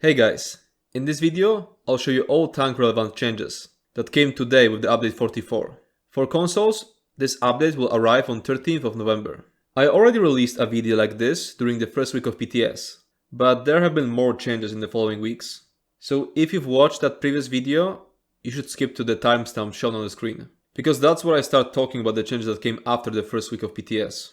Hey guys, in this video I'll show you all tank relevant changes that came today with the update 44. For consoles, this update will arrive on 13th of November. I already released a video like this during the first week of PTS, but there have been more changes in the following weeks. So if you've watched that previous video, you should skip to the timestamp shown on the screen, because that's where I start talking about the changes that came after the first week of PTS.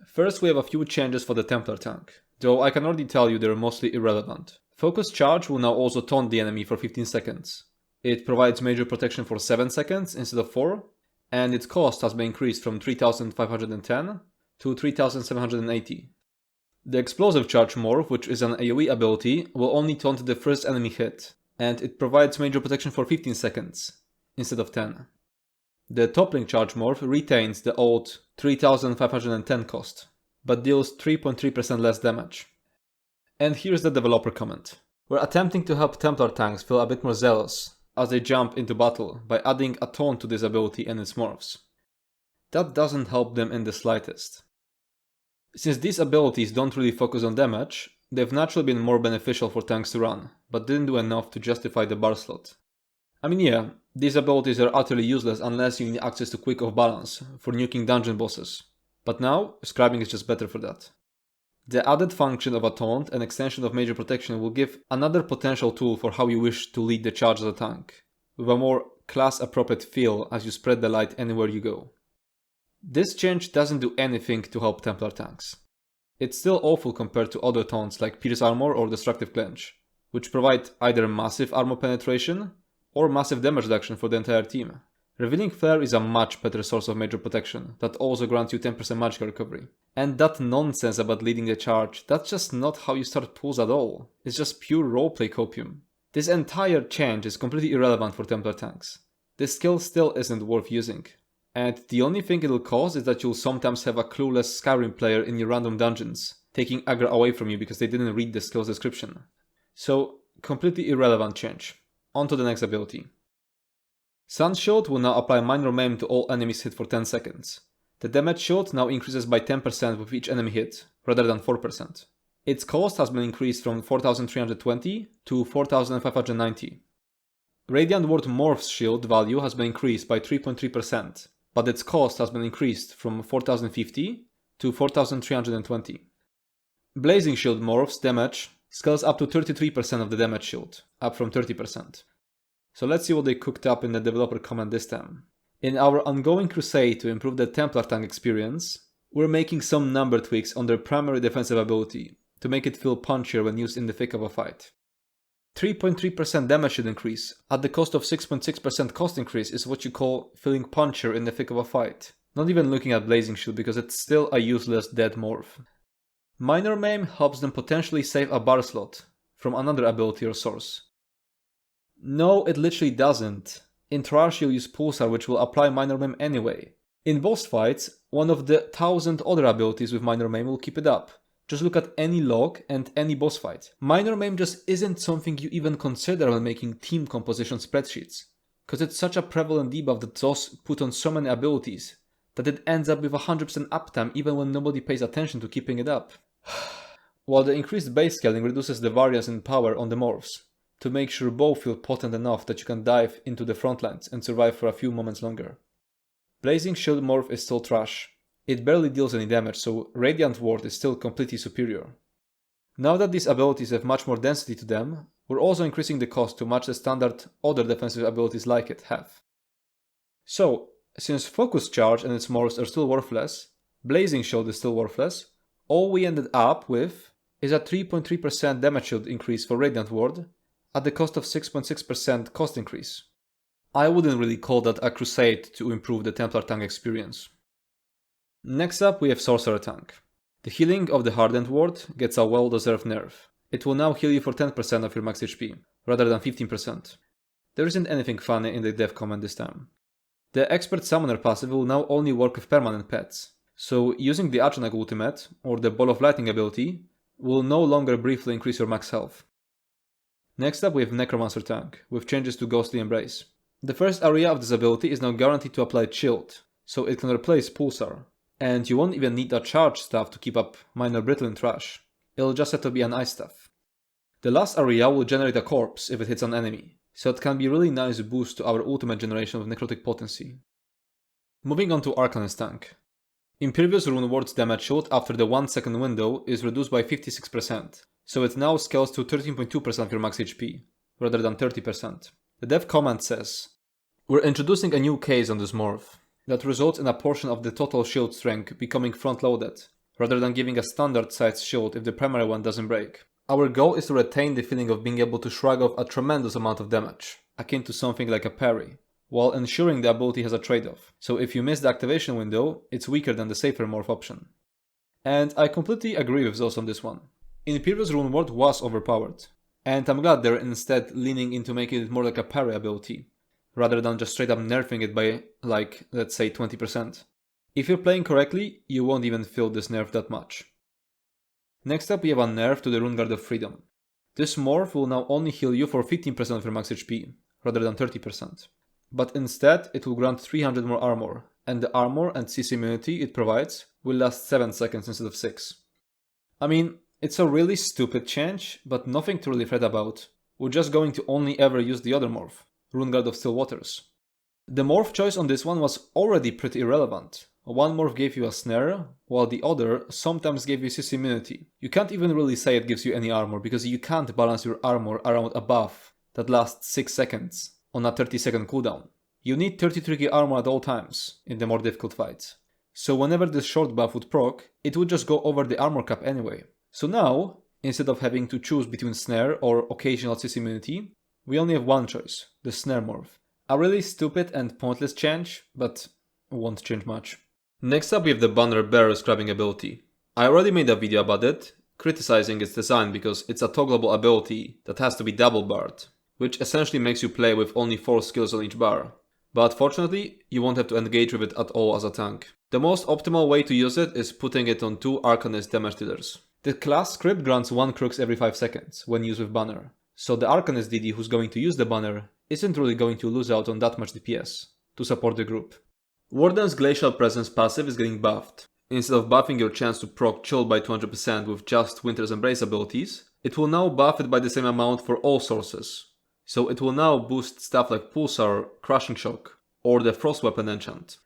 First, we have a few changes for the Templar tank, though I can already tell you they're mostly irrelevant. Focus Charge will now also taunt the enemy for 15 seconds. It provides major protection for 7 seconds instead of 4, and its cost has been increased from 3510 to 3780. The Explosive Charge morph, which is an AoE ability, will only taunt the first enemy hit, and it provides major protection for 15 seconds instead of 10. The Toppling Charge morph retains the old 3510 cost, but deals 3.3% less damage. And here's the developer comment. We're attempting to help Templar tanks feel a bit more zealous as they jump into battle by adding a taunt to this ability and its morphs. That doesn't help them in the slightest. Since these abilities don't really focus on damage, they've naturally been more beneficial for tanks to run, but didn't do enough to justify the bar slot. I mean, yeah, these abilities are utterly useless unless you need access to Quick of Balance for nuking dungeon bosses. But now, Scribing is just better for that. The added function of a taunt and extension of major protection will give another potential tool for how you wish to lead the charge as a tank, with a more class-appropriate feel as you spread the light anywhere you go. This change doesn't do anything to help Templar tanks. It's still awful compared to other taunts like Pierce Armor or Destructive Clench, which provide either massive armor penetration or massive damage reduction for the entire team. Revealing Flare is a much better source of major protection that also grants you 10% magical recovery. And that nonsense about leading the charge, that's just not how you start pulls at all. It's just pure roleplay copium. This entire change is completely irrelevant for Templar tanks. This skill still isn't worth using. And the only thing it'll cause is that you'll sometimes have a clueless Skyrim player in your random dungeons, taking aggro away from you because they didn't read the skill's description. So, completely irrelevant change. On to the next ability. Sun Shield will now apply minor maim to all enemies hit for 10 seconds. The damage shield now increases by 10% with each enemy hit, rather than 4%. Its cost has been increased from 4320 to 4590. Radiant Ward Morph's shield value has been increased by 3.3%, but its cost has been increased from 4050 to 4320. Blazing Shield Morph's damage scales up to 33% of the damage shield, up from 30%. So let's see what they cooked up in the developer comment this time. In our ongoing crusade to improve the Templar tank experience, we're making some number tweaks on their primary defensive ability to make it feel punchier when used in the thick of a fight. 3.3% damage shield increase at the cost of 6.6% cost increase is what you call feeling punchier in the thick of a fight. Not even looking at Blazing Shield because it's still a useless dead morph. Minor Maim helps them potentially save a bar slot from another ability or source. No, it literally doesn't. In Trash you'll use Pulsar, which will apply Minor Maim anyway. In boss fights, one of the 1000 other abilities with Minor Maim will keep it up. Just look at any log and any boss fight. Minor Maim just isn't something you even consider when making team composition spreadsheets, cause it's such a prevalent debuff that DOS put on so many abilities that it ends up with 100% uptime even when nobody pays attention to keeping it up. While the increased base scaling reduces the variance in power on the morphs, to make sure both feel potent enough that you can dive into the front lines and survive for a few moments longer. Blazing Shield morph is still trash. It barely deals any damage, so Radiant Ward is still completely superior. Now that these abilities have much more density to them, we're also increasing the cost to match the standard other defensive abilities like it have. So, since Focus Charge and its morphs are still worthless, Blazing Shield is still worthless, all we ended up with is a 3.3% damage shield increase for Radiant Ward, at the cost of 6.6% cost increase. I wouldn't really call that a crusade to improve the Templar tank experience. Next up we have Sorcerer tank. The healing of the Hardened Ward gets a well-deserved nerf. It will now heal you for 10% of your max HP, rather than 15%. There isn't anything funny in the dev comment this time. The Expert Summoner passive will now only work with permanent pets, so using the Arcanist ultimate, or the Ball of Lightning ability, will no longer briefly increase your max health. Next up we have Necromancer tank, with changes to Ghostly Embrace. The first area of this ability is now guaranteed to apply Shield, so it can replace Pulsar, and you won't even need a charge staff to keep up Minor Brittle in Trash. It'll just have to be an ice staff. The last area will generate a corpse if it hits an enemy, so it can be a really nice boost to our ultimate generation of necrotic potency. Moving on to Arcanist tank. In previous rune words, damage shield after the 1 second window is reduced by 56%, so it now scales to 13.2% of your max HP, rather than 30%. The dev comment says, "We're introducing a new case on this morph that results in a portion of the total shield strength becoming front-loaded, rather than giving a standard-sized shield if the primary one doesn't break. Our goal is to retain the feeling of being able to shrug off a tremendous amount of damage, akin to something like a parry, while ensuring the ability has a trade-off, so if you miss the activation window, it's weaker than the safer morph option." And I completely agree with Zos on this one. In previous rune word was overpowered, and I'm glad they're instead leaning into making it more like a parry ability, rather than just straight up nerfing it by, like, let's say 20%. If you're playing correctly, you won't even feel this nerf that much. Next up we have a nerf to the Rune Guard of Freedom. This morph will now only heal you for 15% of your max HP, rather than 30%. But instead, it will grant 300 more armor, and the armor and CC immunity it provides will last 7 seconds instead of 6. I mean, it's a really stupid change, but nothing to really fret about. We're just going to only ever use the other morph, Rune Guard of Still Waters. The morph choice on this one was already pretty irrelevant. One morph gave you a snare, while the other sometimes gave you CC immunity. You can't even really say it gives you any armor, because you can't balance your armor around a buff that lasts 6 seconds on a 30-second cooldown. You need 33k armor at all times in the more difficult fights. So whenever this short buff would proc, it would just go over the armor cap anyway. So now, instead of having to choose between snare or occasional CC immunity, we only have one choice, the snare morph. A really stupid and pointless change, but won't change much. Next up we have the Banner Bearer Scribing ability. I already made a video about it, criticizing its design because it's a toggleable ability that has to be double barred, which essentially makes you play with only 4 skills on each bar. But fortunately, you won't have to engage with it at all as a tank. The most optimal way to use it is putting it on 2 Arcanist damage dealers. The class script grants 1 crux every 5 seconds when used with Banner, so the Arcanist DD who's going to use the Banner isn't really going to lose out on that much DPS to support the group. Warden's Glacial Presence passive is getting buffed. Instead of buffing your chance to proc Chill by 200% with just Winter's Embrace abilities, it will now buff it by the same amount for all sources. So it will now boost stuff like Pulsar, Crushing Shock, or the Frost Weapon enchant.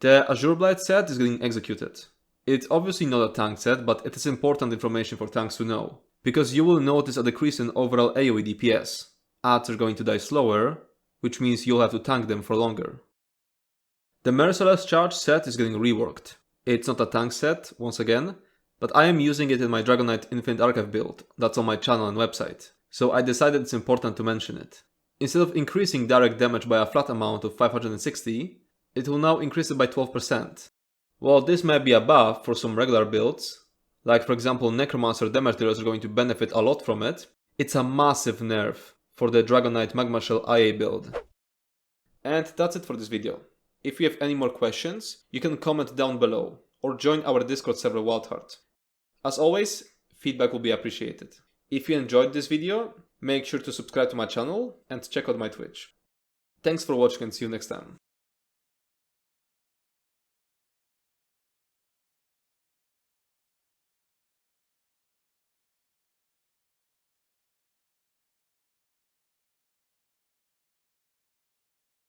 The Azureblight set is getting executed. It's obviously not a tank set, but it is important information for tanks to know, because you will notice a decrease in overall AoE DPS. Ads are going to die slower, which means you'll have to tank them for longer. The Merciless Charge set is getting reworked. It's not a tank set, once again, but I am using it in my Dragon Knight Infinite Archive build that's on my channel and website, so I decided it's important to mention it. Instead of increasing direct damage by a flat amount of 560, it will now increase it by 12%. While this might be a buff for some regular builds, like for example Necromancer damage dealers are going to benefit a lot from it, it's a massive nerf for the Dragon Knight Magma Shell IA build. And that's it for this video. If you have any more questions, you can comment down below, or join our Discord server Wildheart. As always, feedback will be appreciated. If you enjoyed this video, make sure to subscribe to my channel and check out my Twitch. Thanks for watching and see you next time.